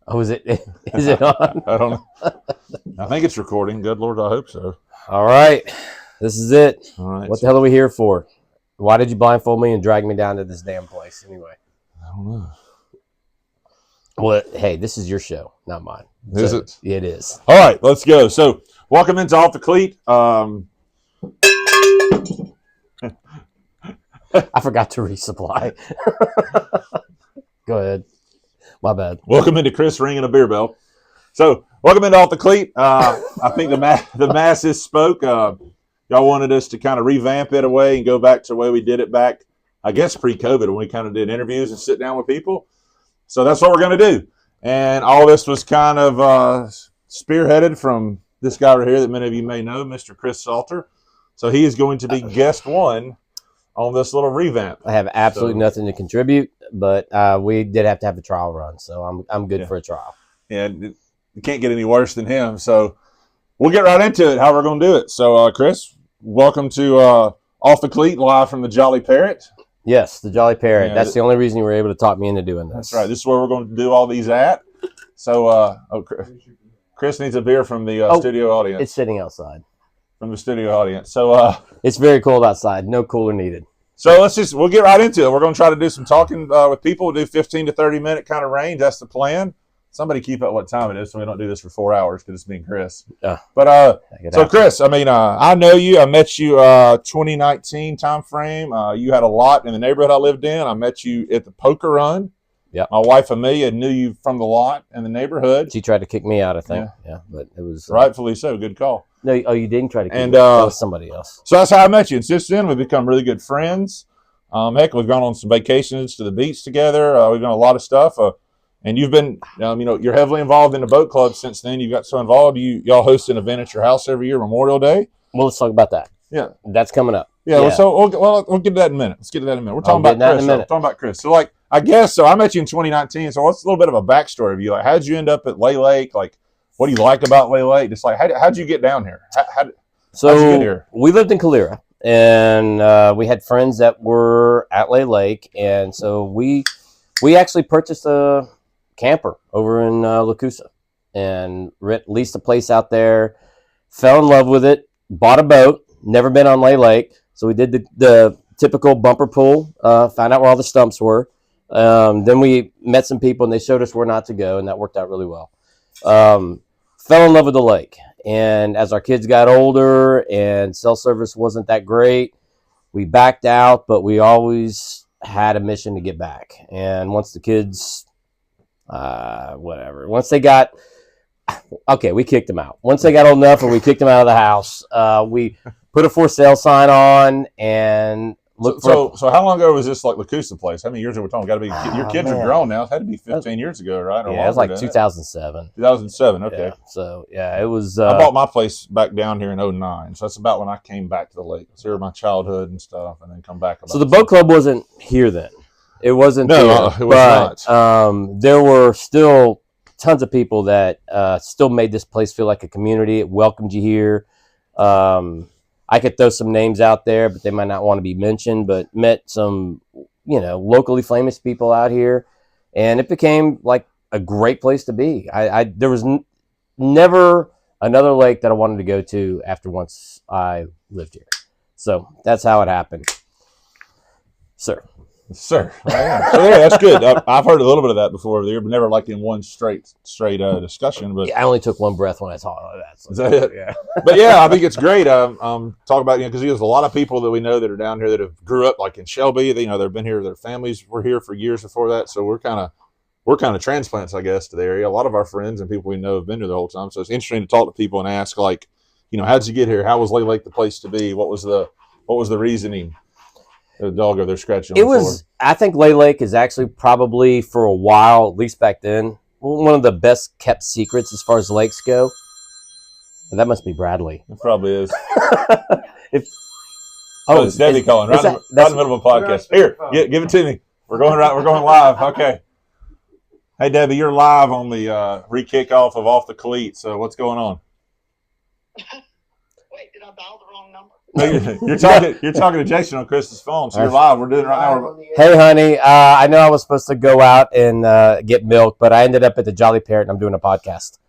Oh, is it? Is it on? I don't know. I think it's recording. Good Lord, I hope so. All right. This is it. All right. What the hell are we here for? Why did you blindfold me and drag me down to this damn place anyway? I don't know. Well, hey, this is your show, not mine. Is it? It is. All right, let's go. So, welcome into Off The Cleat. I forgot to resupply. Go ahead. My bad. Welcome into Chris ringing a beer bell. So, welcome into Off The Cleat. I think the masses spoke. Y'all wanted us to kind of revamp it away and go back to the way we did it back, I guess, pre-COVID, when we kind of did interviews and sit down with people. So that's what we're going to do. And all this was kind of spearheaded from this guy right here that many of you may know, Mr. Chris Sautter. So he is going to be guest one on this little revamp. I have absolutely nothing to contribute, but we did have to have a trial run, so I'm good for a trial. Yeah, you can't get any worse than him. So we'll get right into it, how we're going to do it. So, Chris, welcome to Off The Cleat, live from the Jolly Parrot. Yes, the Jolly Parrot. Yeah, that's the only reason you were able to talk me into doing this. That's right. This is where we're going to do all these at. So, Chris needs a beer from the studio audience. It's sitting outside. From the studio audience. So, it's very cold outside. No cooler needed. So we'll get right into it. We're going to try to do some talking with people. We'll do 15 to 30 minute kind of range. That's the plan. Somebody keep up what time it is so we don't do this for 4 hours because it's me and Chris. But so Chris, I mean, I know you. I met you 2019 time frame. You had a lot in the neighborhood I lived in. I met you at the poker run. Yeah. My wife Amelia knew you from the lot in the neighborhood. She tried to kick me out, I think. Yeah, but it was rightfully so. Good call. No, you didn't try to kick me. That was somebody else. So that's how I met you. And since then, we've become really good friends. Heck, we've gone on some vacations to the beach together. We've done a lot of stuff. And you've been, you're heavily involved in the boat club since then. You got so involved. Y'all host an event at your house every year, Memorial Day. Well, let's talk about that. Yeah, that's coming up. Yeah. Well, so we'll get to that in a minute. Let's get to that in a minute. We're talking about Chris. We're talking about Chris. So, I guess so. I met you in 2019. So, what's a little bit of a backstory of you? Like, how'd you end up at Lay Lake? Like, what do you like about Lay Lake? Just like, how'd you get down here? How'd you get here? We lived in Calera, and we had friends that were at Lay Lake, and so we actually purchased a camper over in La Coosa and leased a place out there. Fell in love with it. Bought a boat. Never been on Lay Lake, so we did the typical bumper pull. Found out where all the stumps were. Then we met some people, and they showed us where not to go, and that worked out really well. Fell in love with the lake, and as our kids got older and cell service wasn't that great, we backed out, but we always had a mission to get back. And once the kids, once they got, we kicked them out. Once they got old enough, or we kicked them out of the house, we put a for sale sign on and looked So how long ago was this, like, La Coosa place? How many years are we talking? Got to be your kids are grown now. It had to be 15 years ago, right? Or it was like 2007. 2007. Okay. Yeah, so it was. I bought my place back down here in 2009, so that's about when I came back to the lake. So here my childhood and stuff, and then come back. So the boat club wasn't here then. It wasn't. No, it was not. There were still tons of people that still made this place feel like a community. It welcomed you here. I could throw some names out there, but they might not want to be mentioned, but met some, locally famous people out here, and it became like a great place to be. There was never another lake that I wanted to go to after once I lived here. So that's how it happened. Sir. So yeah, that's good. I've heard a little bit of that before over there, but never like in one straight discussion. But I only took one breath when I talked about that. So. Is that it? Yeah. But yeah, I think it's great. Talk about, because there's a lot of people that we know that are down here that have grew up like in Shelby. They've been here. Their families were here for years before that. So we're kind of transplants, I guess, to the area. A lot of our friends and people we know have been here the whole time. So it's interesting to talk to people and ask, like, how'd you get here? How was Lay Lake the place to be? What was the reasoning? The dog over there scratching on the floor. I think Lay Lake is actually probably, for a while, at least back then, one of the best kept secrets as far as lakes go. And that must be Bradley. It probably is. It's Debbie calling right in the middle of a podcast. Here, give it to me. We're going live. Okay. Hey, Debbie, you're live on the re-kickoff of Off The Cleat. So what's going on? Wait, did I dial the wrong number? No, you're talking to Jason on Chris's phone, so you're live. We're doing it right now. Hey, honey, I know I was supposed to go out and get milk, but I ended up at the Jolly Parrot and I'm doing a podcast.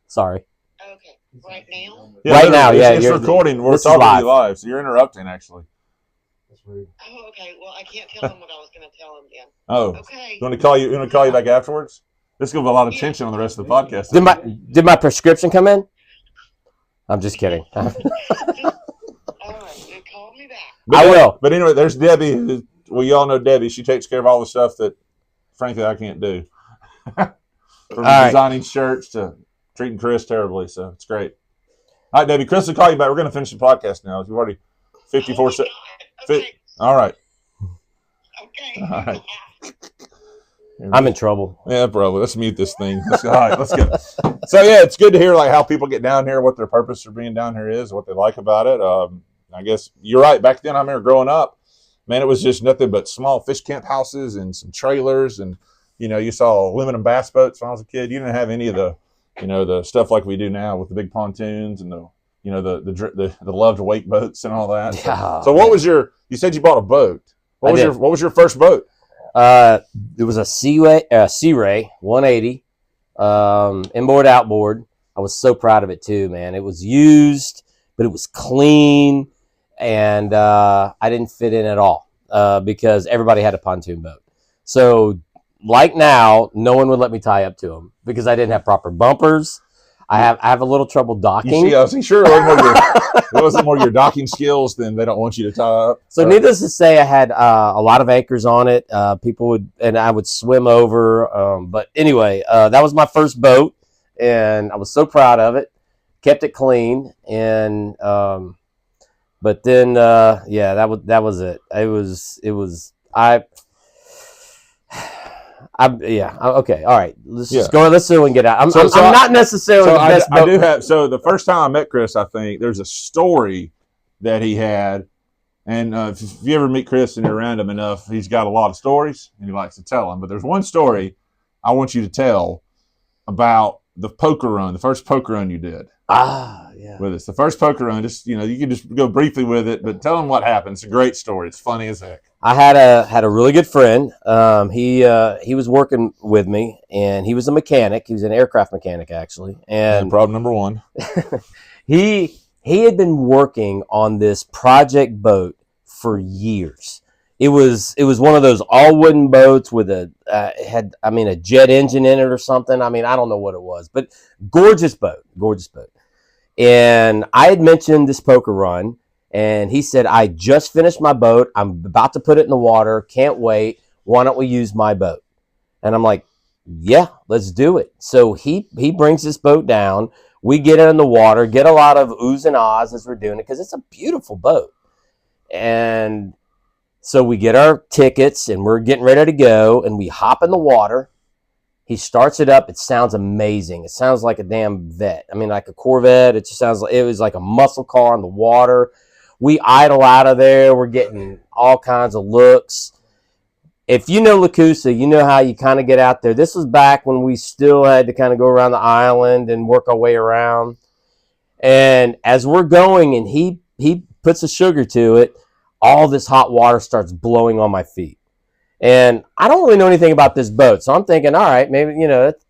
Sorry. Okay, right now? Yeah, right now, yeah. It's recording. We're talking to you live, so you're interrupting, actually. Oh, okay. Well, I can't tell him what I was going to tell him then. Oh, okay. You want to call you back afterwards? This is going to be a lot of tension on the rest of the podcast. Did my prescription come in? I'm just kidding. All right, then call me back. I will. But anyway, there's Debbie. Well, you all know Debbie. She takes care of all the stuff that, frankly, I can't do. From designing shirts to treating Chris terribly, so it's great. All right, Debbie. Chris will call you back. We're going to finish the podcast now. You've already 54 seconds. Okay. All right. Okay. All right. I'm in trouble. Yeah, probably. Let's mute this thing. All right, let's go. So yeah, it's good to hear like how people get down here, what their purpose for being down here is, what they like about it. I guess you're right. Back then, I remember growing up, man, it was just nothing but small fish camp houses and some trailers, and you saw aluminum bass boats when I was a kid. You didn't have any of the, the stuff like we do now with the big pontoons and the loved wake boats and all that. Yeah. So what was you said you bought a boat. What was your first boat? It was a Sea Ray 180, inboard outboard. I was so proud of it too, man. It was used, but it was clean, and I didn't fit in at all because everybody had a pontoon boat. So, like now, no one would let me tie up to them because I didn't have proper bumpers. I have a little trouble docking. I was sure it wasn't more your docking skills than they don't want you to tie up. So needless to say, I had a lot of anchors on it. I would swim over. But anyway, that was my first boat, and I was so proud of it. Kept it clean, and but then that was it. Okay, all right. Let's just go. Let's see and get out. I'm not necessarily the best boat. I do have. So the first time I met Chris, I think there's a story that he had, and if you ever meet Chris and you're around him enough, he's got a lot of stories and he likes to tell them. But there's one story I want you to tell about the poker run, the first poker run you did. With us, the first poker run. Just you can just go briefly with it, but tell them what happened. It's a great story. It's funny as heck. I had a really good friend. He was working with me, and he was a mechanic. He was an aircraft mechanic, actually. And problem number one, he had been working on this project boat for years. It was one of those all wooden boats with a jet engine in it or something. I don't know what it was, but gorgeous boat. And I had mentioned this poker run. And he said, I just finished my boat. I'm about to put it in the water. Can't wait. Why don't we use my boat? And I'm like, yeah, let's do it. So he brings this boat down. We get it in the water, get a lot of oohs and ahs as we're doing it because it's a beautiful boat. And so we get our tickets and we're getting ready to go. And we hop in the water. He starts it up. It sounds amazing. It sounds like a damn vet. Like a Corvette. It just sounds like it was like a muscle car in the water. We idle out of there. We're getting all kinds of looks. If you know Lacoosa, you know how you kind of get out there. This was back when we still had to kind of go around the island and work our way around. And as we're going and he puts the sugar to it, all this hot water starts blowing on my feet. And I don't really know anything about this boat. So I'm thinking, all right, maybe,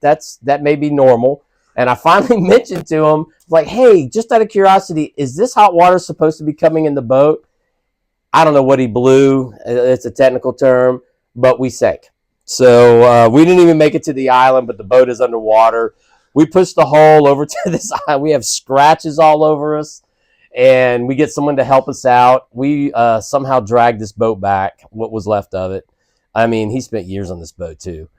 that may be normal. And I finally mentioned to him, like, hey, just out of curiosity, is this hot water supposed to be coming in the boat? I don't know what he blew. It's a technical term, but we sank. So we didn't even make it to the island, but the boat is underwater. We pushed the hull over to this island. We have scratches all over us, and we get someone to help us out. We somehow dragged this boat back, what was left of it. He spent years on this boat, too.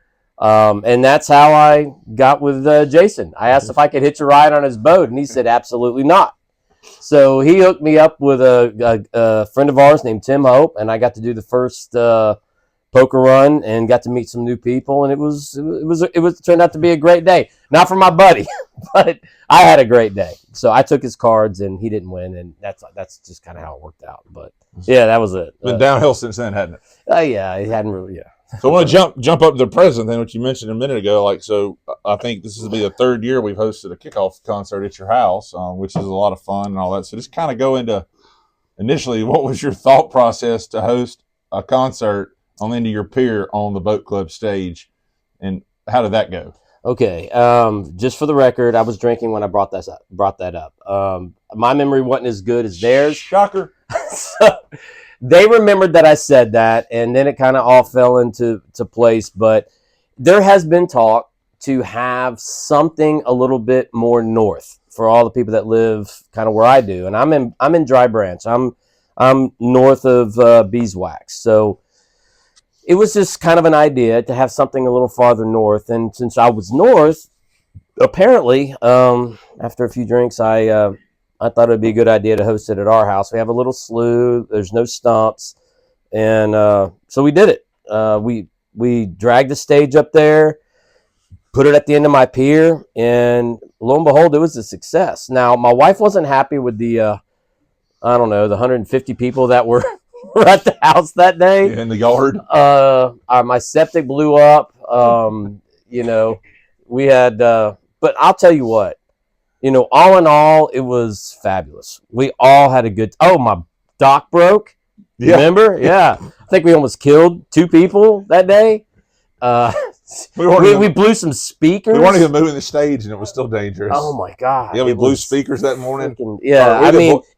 And that's how I got with Jason. I asked if I could hitch a ride on his boat, and he said absolutely not. So he hooked me up with a friend of ours named Tim Hope, and I got to do the first poker run and got to meet some new people, and it turned out to be a great day. Not for my buddy, but I had a great day. So I took his cards, and he didn't win, and that's just kind of how it worked out. But yeah, that was it. Been downhill since then, hadn't it? Yeah, it hadn't really. Yeah. So I want to jump up to the present then, what you mentioned a minute ago. So I think this will be the third year we've hosted a kickoff concert at your house, which is a lot of fun and all that. So just kind of go into initially, what was your thought process to host a concert on the end of your pier on the boat club stage, and how did that go? Okay, just for the record, I was drinking when I brought that up. My memory wasn't as good as theirs. Shocker. So they remembered that I said that, and then it kind of all fell into place. But there has been talk to have something a little bit more north for all the people that live kind of where I do, and I'm in Dry Branch. I'm north of Beeswax, so it was just kind of an idea to have something a little farther north. And since I was north, apparently, after a few drinks, I thought it would be a good idea to host it at our house. We have a little slough. There's no stumps, and so we did it. We dragged the stage up there, put it at the end of my pier, and lo and behold, it was a success. Now, my wife wasn't happy with the 150 people that were at the house that day. In the yard. My septic blew up. We had, but I'll tell you what, all in all, it was fabulous. We all had a good. Oh, my dock broke. Yeah. Remember? Yeah, I think we almost killed 2 people that day. We blew some speakers. We weren't even moving the stage, and it was still dangerous. Oh my God! Yeah, we blew speakers that morning.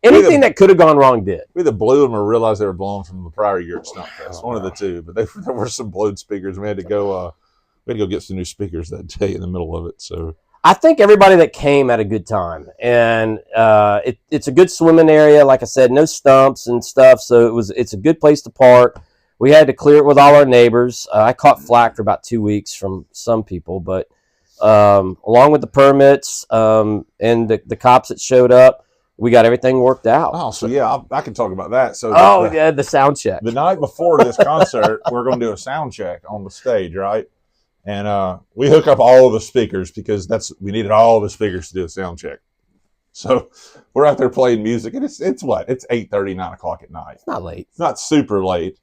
Anything that could have gone wrong did. We either blew them or realized they were blown from the prior year at Stuntfest. One of the two. But there were some blown speakers. We had to go. Get some new speakers that day in the middle of it. So I think everybody that came had a good time, and it's a good swimming area. Like I said, no stumps and stuff, so it's a good place to park. We had to clear it with all our neighbors. I caught flack for about 2 weeks from some people, but along with the permits and the cops that showed up, we got everything worked out. Oh, so yeah, I can talk about that. So the sound check. The night before this concert, we're going to do a sound check on the stage, right? And we hook up all of the speakers because we needed all of the speakers to do a sound check. So we're out there playing music, and it's what? It's 8:30, 9 o'clock at night. It's not late. It's not super late.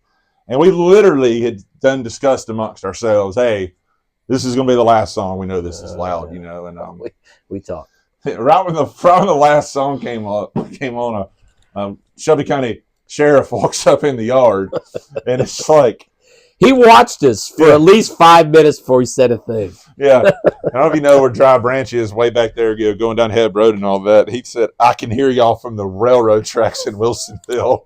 And we literally had discussed amongst ourselves, hey, this is going to be the last song. We know this is loud, and we talked. Right when the last song came on, Shelby County Sheriff walks up in the yard, and it's like, he watched us for at least 5 minutes before he said a thing. Yeah. I don't know if you know where Dry Branch is, way back there, going down Heb Road and all that. He said, I can hear y'all from the railroad tracks in Wilsonville.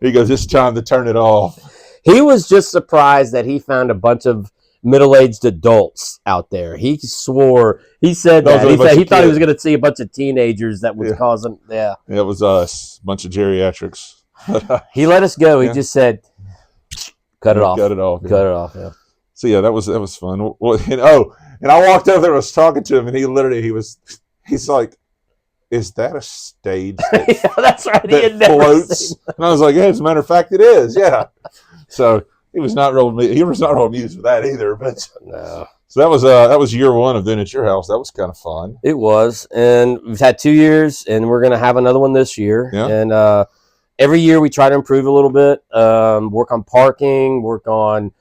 He goes, it's time to turn it off. He was just surprised that he found a bunch of middle-aged adults out there. He swore. He said that. He thought he was going to see a bunch of teenagers that was causing. Yeah. It was a bunch of geriatrics. He let us go. He just said, cut it off. Cut it off. Cut it off, yeah. So, yeah, that was fun. Well, and I walked over there and was talking to him, and he's like, is that a stage yeah, that's right. that floats? And I was like, yeah, as a matter of fact, it is. Yeah. So he was not real amused with that either. But no. So that was year one of doing it at your house. That was kind of fun. It was, and we've had 2 years, and we're gonna have another one this year. Yeah. And every year we try to improve a little bit, work on parking, work on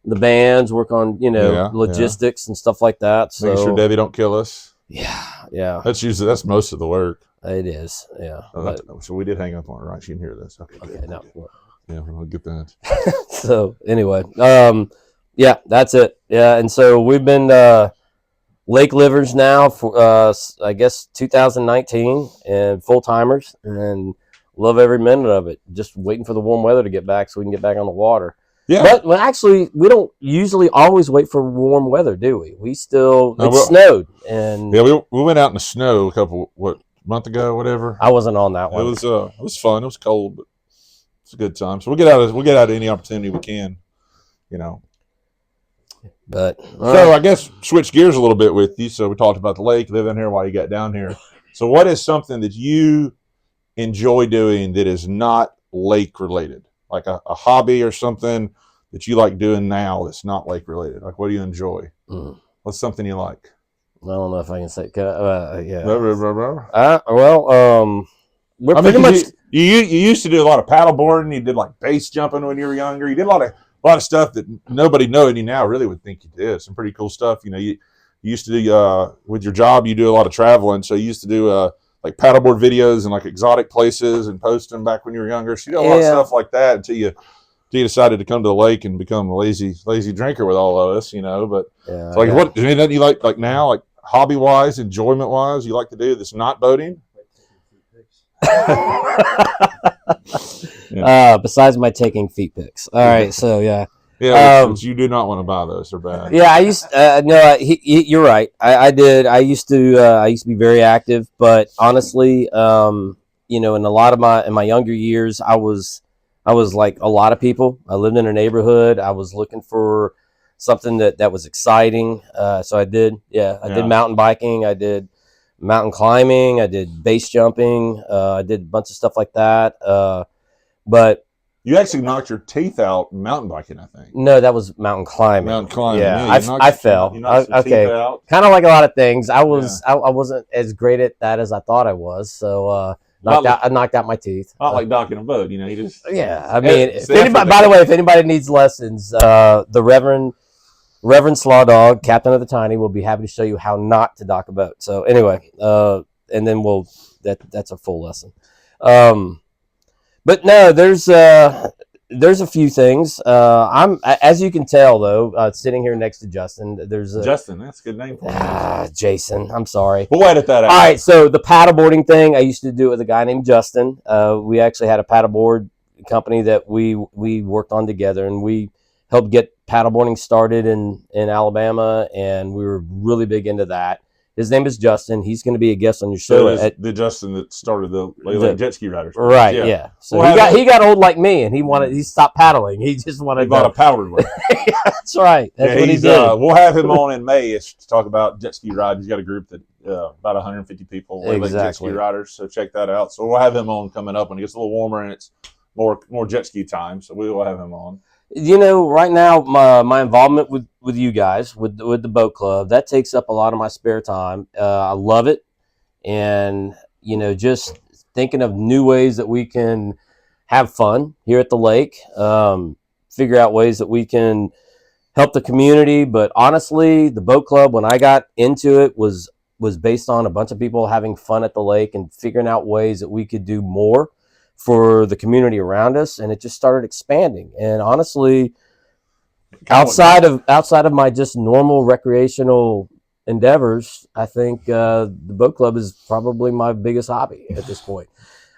the bands, work on logistics and stuff like that. So making sure Debbie don't kill us. Yeah. That's most of the work. It is, yeah. So we did hang up on her, right? She can hear this. Okay, no. Yeah, we'll get that. So anyway, yeah, that's it. Yeah, and so we've been lake livers now for I guess 2019 and full timers, and love every minute of it. Just waiting for the warm weather to get back so we can get back on the water. Yeah. But actually, we don't usually always wait for warm weather, do we? It snowed, and yeah, we went out in the snow a month ago, whatever. I wasn't on that one. It was fun. It was cold, but it's a good time. So we'll get out any opportunity we can, But so I guess switch gears a little bit with you. So we talked about the lake, living here while you got down here. So what is something that you enjoy doing that is not lake related? Like a hobby or something that you like doing now that's not lake related? Like, what do you enjoy? What's something you like? I don't know if I can say. Yeah. We're pretty much. You used to do a lot of paddle boarding. You did like base jumping when you were younger. You did a lot of stuff that nobody knowing you now really would think you did. Some pretty cool stuff. You used to do with your job. You do a lot of traveling. So you used to do like paddleboard videos and like exotic places and post them back when you were younger. So you did a lot of stuff like that until you decided to come to the lake and become a lazy drinker with all of us, you know. But so like, what anything you like now, like hobby wise, enjoyment wise, you like to do that's not boating? Besides my taking feet pics. All right, so yeah. Yeah, which you do not want to buy those. They're bad. Yeah, I used no. You're right. I did. I used to be very active, but honestly, you know, in a lot of my younger years, I was like a lot of people. I lived in a neighborhood. I was looking for something that was exciting. So I did. Yeah, I did mountain biking. I did mountain climbing. I did base jumping. I did a bunch of stuff like that. But you actually knocked your teeth out mountain biking, I think. No, that was mountain climbing. Mountain climbing. Yeah, I fell. Okay, kind of like a lot of things. I wasn't as great at that as I thought I was. So I knocked out my teeth. Not like docking a boat, you know. You just I mean, if anybody, by the way, if anybody needs lessons, the Reverend Slaw Dog, Captain of the Tiny, will be happy to show you how not to dock a boat. So anyway, and then that's a full lesson. But no, there's a few things. I'm, as you can tell though, sitting here next to Justin. Justin. That's a good name for him. Jason. I'm sorry. We'll edit that out. All right. So the paddleboarding thing, I used to do it with a guy named Justin. We actually had a paddleboard company that we worked on together, and we helped get paddleboarding started in Alabama, and we were really big into that. His name is Justin. He's going to be a guest on your show. The Justin that started the jet ski riders. Right, yeah. So he got old like me, and he stopped paddling. He just wanted he bought a powered one. That's right. That's what he did. We'll have him on in May to talk about jet ski riding. He's got a group that about 150 people, jet ski riders. So check that out. So we'll have him on coming up when it gets a little warmer and it's more jet ski time. So we will have him on. You know, right now, my involvement with you guys, with the boat club, that takes up a lot of my spare time. I love it. And, you know, just thinking of new ways that we can have fun here at the lake, figure out ways that we can help the community. But honestly, the boat club, when I got into it, was based on a bunch of people having fun at the lake and figuring out ways that we could do more for the community around us, and it just started expanding. And honestly, outside of my just normal recreational endeavors, I think the boat club is probably my biggest hobby at this point.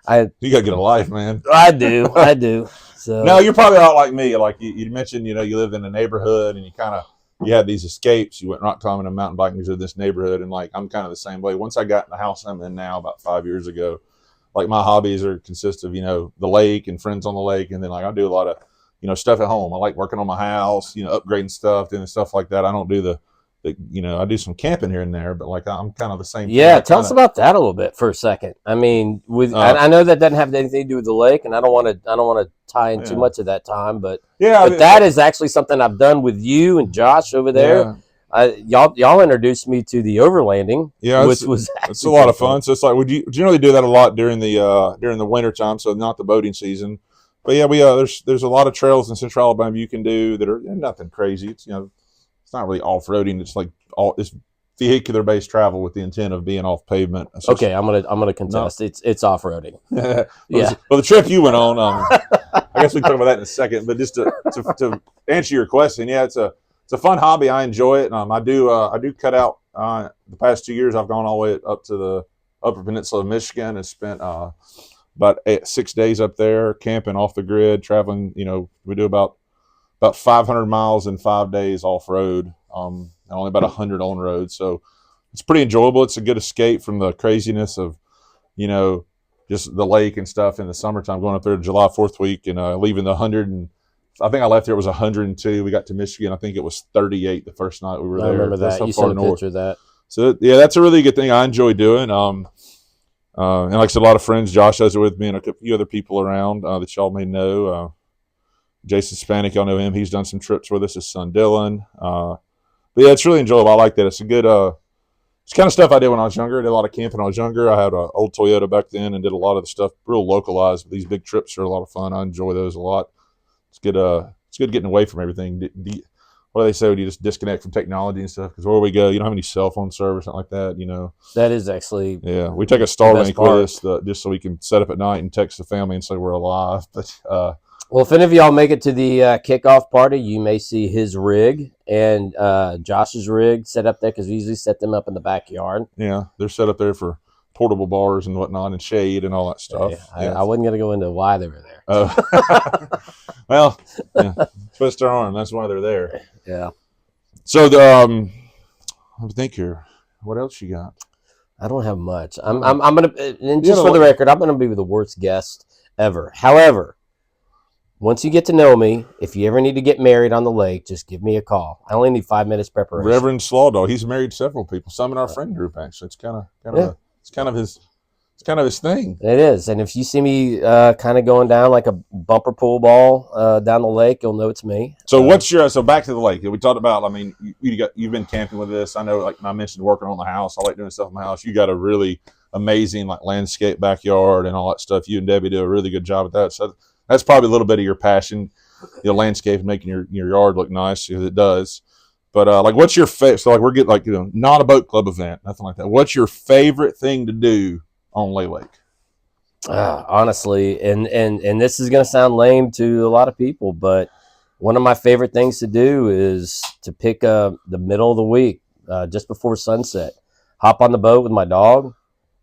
You gotta get a life, man. I do. So no, you're probably not like me. Like you mentioned, you know, you live in a neighborhood and you had these escapes. You went rock climbing and mountain biking to this neighborhood, and like I'm kind of the same way. Once I got in the house I'm in now about 5 years ago, like my hobbies consist of, you know, the lake and friends on the lake. And then like I do a lot of, you know, stuff at home. I like working on my house, you know, upgrading stuff, doing stuff like that. I don't do the you know, I do some camping here and there, but like I'm kind of the same. Yeah. Tell us about that a little bit for a second. I mean, I know that doesn't have anything to do with the lake, and I don't want to tie in too much of that time, but that is actually something I've done with you and Josh over there. Yeah. Y'all introduced me to the overlanding, which was it's a lot of fun. So it's like, would you generally do that a lot during the winter time, so not the boating season. But yeah, there's a lot of trails in Central Alabama you can do that are nothing crazy. It's, you know, it's not really off roading. It's like it's vehicular based travel with the intent of being off pavement. Okay, I'm gonna contest. No. It's off roading. Yeah. Well, the trip you went on, I guess we can talk about that in a second. But just to answer your question, yeah, it's a fun hobby. I enjoy it. I do cut out. The past 2 years, I've gone all the way up to the Upper Peninsula of Michigan and spent about 6 days up there camping off the grid, traveling. You know, we do about 500 miles in 5 days off road, and only about 100 on road. So it's pretty enjoyable. It's a good escape from the craziness of, you know, just the lake and stuff in the summertime. Going up there July 4th week and leaving the 100 and. I think I left there, it was 102. We got to Michigan. I think it was 38 the first night we were there. I remember that. You sent a picture of that. So, yeah, that's a really good thing I enjoy doing. And like I said, a lot of friends. Josh does it with me and a few other people around that y'all may know. Jason Spanik, y'all know him. He's done some trips with us. His son, Dylan. But, yeah, it's really enjoyable. I like that. It's a good it's kind of stuff I did when I was younger. I did a lot of camping when I was younger. I had an old Toyota back then and did a lot of the stuff real localized. But these big trips are a lot of fun. I enjoy those a lot. It's good getting away from everything. what do they say when you just disconnect from technology and stuff? Because where we go, you don't have any cell phone service, something like that, you know. That is actually We take a Starlink with us just so we can set up at night and text the family and say we're alive. But well, if any of y'all make it to the kickoff party, you may see his rig and Josh's rig set up there because we usually set them up in the backyard. Yeah, they're set up there for portable bars and whatnot and shade and all that stuff. I wasn't going to go into why they were there. Well, twist their arm. That's why they're there. Yeah. So let me think here. What else you got? I don't have much. I'm gonna, and just for the record, I'm gonna be the worst guest ever. However, once you get to know me, if you ever need to get married on the lake, just give me a call. I only need 5 minutes preparation. Reverend Slawdog, he's married several people. Some in our friend group actually. It's kind of his thing. It is, and if you see me kind of going down like a bumper pool ball down the lake, you'll know it's me. So so back to the lake. We talked about. I mean, you've been camping with this. I know, like I mentioned, working on the house. I like doing stuff in my house. You got a really amazing like landscape backyard and all that stuff. You and Debbie do a really good job at that. So that's probably a little bit of your passion, landscape, making your yard look nice, because it does. But like, what's your favorite? So like, we're getting like not a boat club event, nothing like that. What's your favorite thing to do on Lay Lake? Honestly, and this is going to sound lame to a lot of people, but one of my favorite things to do is to pick the middle of the week, just before sunset, hop on the boat with my dog,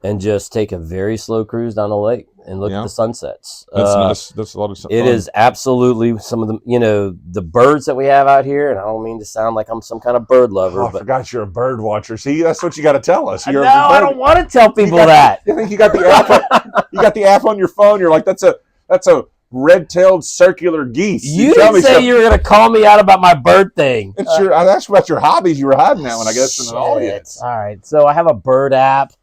and just take a very slow cruise down the lake and look at the sunsets. That's nice. That's a lot of fun. It is absolutely some of the, the birds that we have out here, and I don't mean to sound like I'm some kind of bird lover. I forgot you're a bird watcher. See, that's what you got to tell us. No, I don't want to tell people that. I think you got the app. You got the app on your phone. You're like, that's a red-tailed circular geese. You didn't say you were going to call me out about my bird thing. I asked about your hobbies. You were hiding that one, I guess, from the audience. All right, so I have a bird app.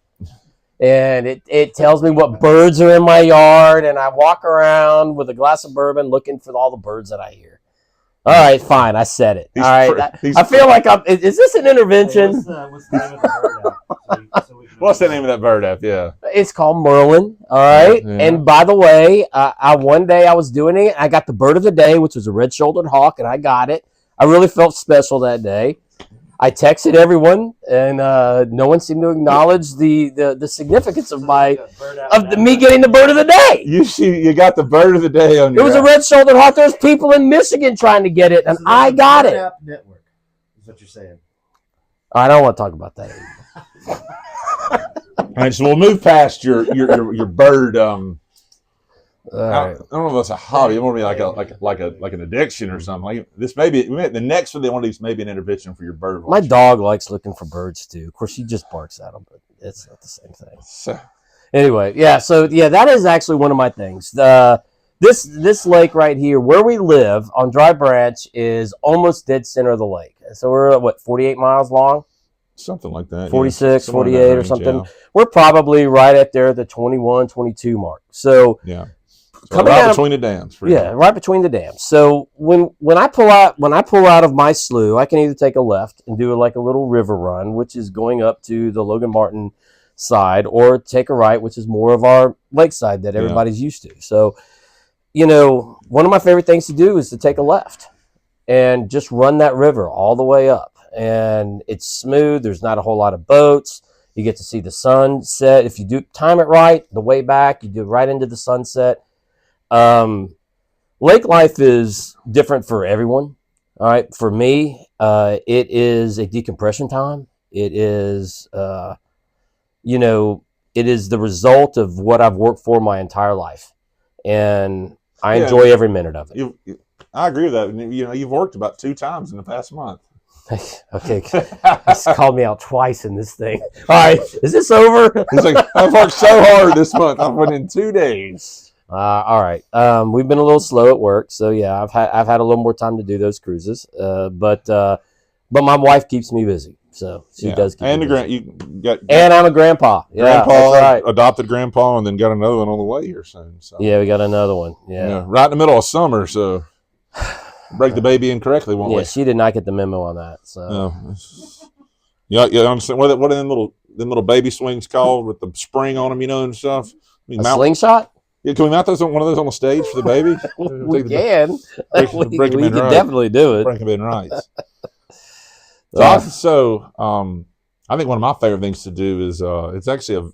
And it tells me what birds are in my yard, and I walk around with a glass of bourbon looking for all the birds that I hear. All right, fine, I said it. All right, I feel like is this an intervention? What's the name of the bird app? What's the name of that bird app? Yeah. It's called Merlin, all right? Yeah. And by the way, one day I was doing it, I got the bird of the day, which was a red-shouldered hawk, and I got it. I really felt special that day. I texted everyone, and no one seemed to acknowledge the significance of me getting the bird of the day. You got the bird of the day on your. It was a red-shouldered hawk. There's people in Michigan trying to get it, and I got it. App network is what you're saying. I don't want to talk about that anymore. All right, so we'll move past your bird. I don't know if that's a hobby. It might be like an addiction or something. Like this, maybe the next one of these may be an intervention for your bird watching. My dog likes looking for birds too. Of course, she just barks at them, but it's not the same thing. So, anyway, so that is actually one of my things. This lake right here, where we live on Dry Branch, is almost dead center of the lake. So we're at 48 miles long? Something like that. 46, yeah. 48 or something. Yeah. We're probably right up there at the 21, 22 mark. So yeah. So right between the dams. Right between the dams. So when I pull out of my slough, I can either take a left and do like a little river run, which is going up to the Logan Martin side, or take a right, which is more of our lakeside that everybody's used to. So, one of my favorite things to do is to take a left and just run that river all the way up. And it's smooth. There's not a whole lot of boats. You get to see the sunset. If you do time it right, the way back, you do right into the sunset. Lake life is different for everyone. All right. For me, it is a decompression time. It is, it is the result of what I've worked for my entire life. And I enjoy every minute of it. I agree with that. You've worked about 2 times in the past month. Okay, he's called me out twice in this thing. All right, is this over? He's like, I've worked so hard this month. I've went in 2 days. All right. We've been a little slow at work, so yeah, I've had a little more time to do those cruises. But my wife keeps me busy, so she does keep me busy. And I'm a grandpa. Yeah, grandpa, that's right. Adopted grandpa, and then got another one on the way here soon. So. Yeah, we got another one. Yeah, right in the middle of summer, so. Break the baby in correctly, won't we? Yeah, she did not get the memo on that. So, you understand what are them little baby swings called with the spring on them, and stuff? Slingshot? Yeah, can we mount one of those on the stage for the baby? We can. Break them in right. Definitely do it. Break them in right. I think one of my favorite things to do is it's actually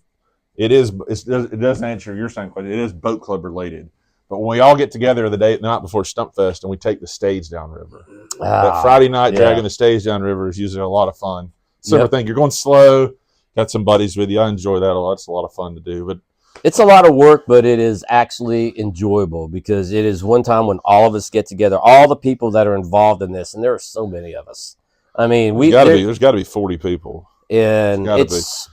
it doesn't answer your same question. It is boat club related. But when we all get together the night before Stump Fest and we take the stage downriver, that Friday night dragging the stage downriver is usually a lot of fun. Similar thing. You're going slow, got some buddies with you. I enjoy that a lot. It's a lot of fun to do. But it's a lot of work, but it is actually enjoyable because it is one time when all of us get together, all the people that are involved in this, and there are so many of us. I mean, there's got to be 40 people, and it's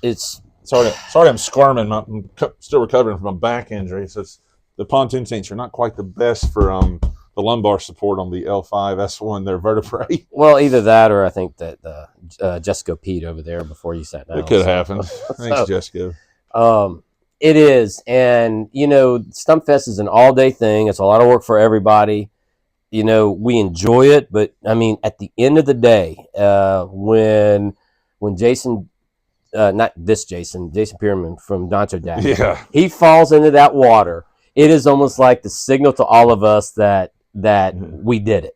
sorry I'm squirming. I'm still recovering from a back injury, so the pontoon seats are not quite the best for the lumbar support on the L5 S1. They're vertebrae. Well, either that or I think that Jessica peed over there before you sat down. It could happen. Thanks, Jessica. It is, and Stump Fest is an all-day thing. It's a lot of work for everybody. We enjoy it, but I mean, at the end of the day, when Jason, not this Jason Pierman from Nacho Daddy, he falls into that water, it is almost like the signal to all of us that we did it,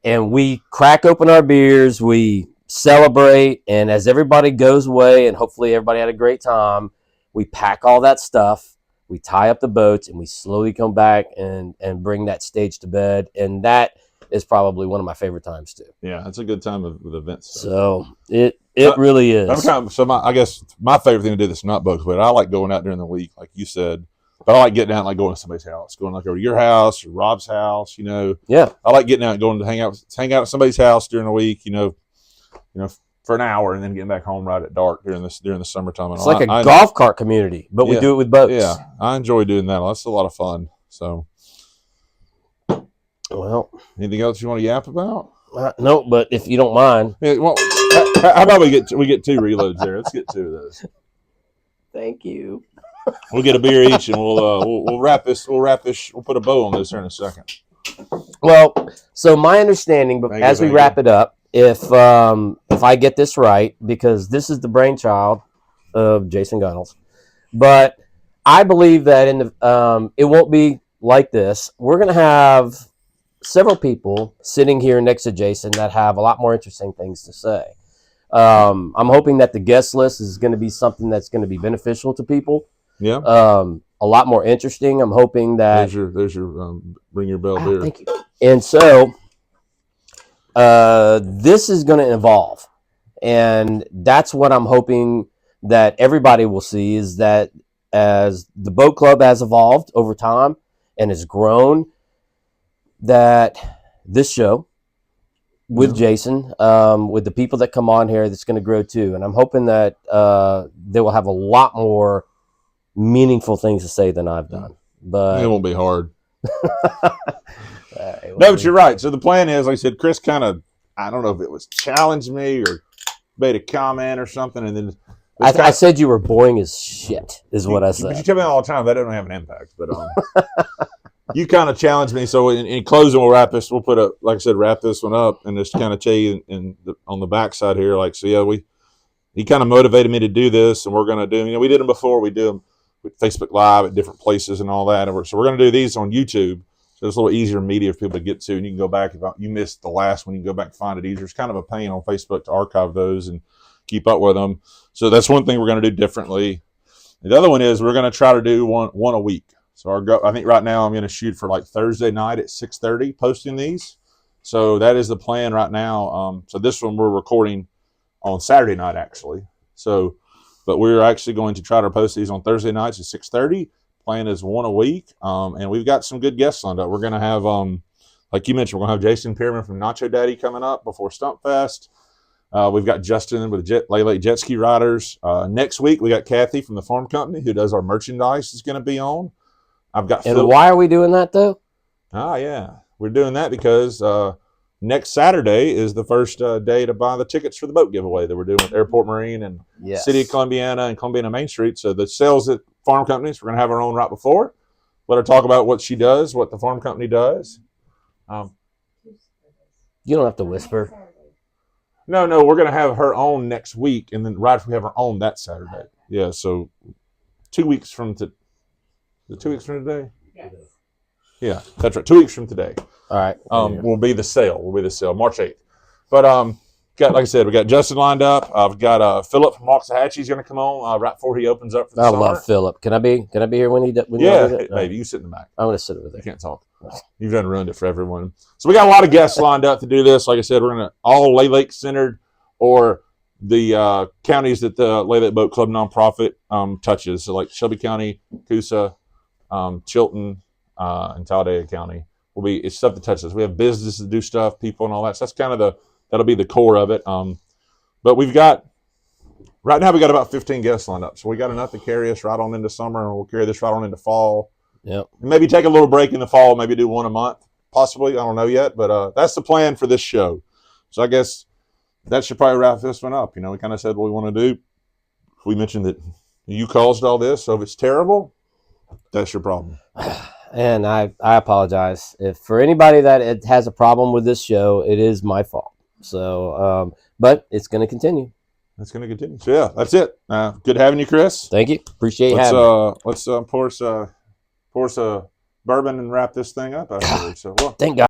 and we crack open our beers, we celebrate, and as everybody goes away, and hopefully everybody had a great time, we pack all that stuff. We tie up the boats and we slowly come back and bring that stage to bed. And that is probably one of my favorite times too. Yeah, it's a good time with events. So it really is. I guess my favorite thing to do that's not boat club, I like going out during the week, like you said. But I like getting out and like going to somebody's house, going like over to your house or Rob's house, Yeah. I like getting out and going to hang out at somebody's house during the week, for an hour and then getting back home right at dark during the summertime. It's like a golf cart community, but we do it with boats. Yeah, I enjoy doing that. That's a lot of fun. So, well, anything else you want to yap about? No, but if you don't mind, how about we get 2 reloads there? Let's get 2 of those. Thank you. We'll get a beer each, and we'll wrap this. We'll put a bow on this here in a second. Well, so my understanding, but as we wrap it up, if I get this right, because this is the brainchild of Jason Gunnels, but I believe that it won't be like this. We're going to have several people sitting here next to Jason that have a lot more interesting things to say. I'm hoping that the guest list is going to be something that's going to be beneficial to people. Yeah. A lot more interesting. I'm hoping that there's your bring your bell beer. Thank you. And so this is going to evolve, and that's what I'm hoping that everybody will see, is that as the boat club has evolved over time and has grown, that this show with Jason, with the people that come on here, that's going to grow too. And I'm hoping that they will have a lot more meaningful things to say than I've done. But it won't be hard. No, but you're right. So the plan is, like I said, Chris kind of, I don't know if it was challenged me or made a comment or something, and then I said you were boring as shit, is what I said. But you tell me all the time that doesn't have an impact. But you kind of challenged me. So in closing, we'll wrap this. We'll wrap this one up, and just kind of tell you on the backside here, like, so yeah, he kind of motivated me to do this, and we're going to do. We did them before. We do them with Facebook Live at different places and all that. So we're going to do these on YouTube. So it's a little easier media for people to get to, and you can go back if you missed the last one. You can go back and find it easier. It's kind of a pain on Facebook to archive those and keep up with them. So that's one thing we're going to do differently. The other one is we're going to try to do one a week. So I think right now I'm going to shoot for like Thursday night at 6:30 posting these. So that is the plan right now. So this one we're recording on Saturday night actually. But we're actually going to try to post these on Thursday nights at 6:30. Plan is one a week, and we've got some good guests lined up. We're going to have, like you mentioned, we're going to have Jason Pierman from Nacho Daddy coming up before Stump Fest. We've got Justin with Late Jet Ski Riders. Next week, we got Kathy from the Farm Company, who does our merchandise, is going to be on. I've got. And why are we doing that though? Yeah, we're doing that because next Saturday is the first day to buy the tickets for the boat giveaway that we're doing with Airport Marine and City of Columbiana and Columbiana Main Street. So the sales at farm companies, we're going to have our own right before. Let her talk about what she does, what the farm company does. You don't have to whisper. No, we're going to have her own next week, and then right after we have her own that Saturday. Yeah, so 2 weeks from today. 2 weeks from today? Yes. Yeah, that's right. 2 weeks from today. All right. Will be the sale. March 8th. But Got, like I said, we got Justin lined up. We've got Philip from Waxahachie's going to come on right before he opens up for the I summer. love Philip. Can I be here when when Yeah, y'all need it? baby, you sit in the back. I'm going to sit over You there. can't talk. You've done ruined it for everyone. So we got a lot of guests lined up to do this. Like I said, we're going to all Lay Lake centered or the counties that the Lay Lake Boat Club nonprofit touches. So like Shelby County, Coosa, Chilton, and Talladega County. It's stuff that touches us. We have businesses to do stuff, people and all that. So that's kind of that'll be the core of it. But right now we got about 15 guests lined up. So we got enough to carry us right on into summer, and we'll carry this right on into fall. Yep. Maybe take a little break in the fall, maybe do one a month, possibly. I don't know yet, but that's the plan for this show. So I guess that should probably wrap this one up. We kind of said what we want to do. We mentioned that you caused all this, so if it's terrible, that's your problem. And I apologize. If for anybody that it has a problem with this show, it is my fault. So, but it's going to continue. It's going to continue. So yeah, that's it. Good having you, Chris. Thank you. Appreciate having me. Let's pour us a bourbon and wrap this thing up afterwards. So, well. Thank God.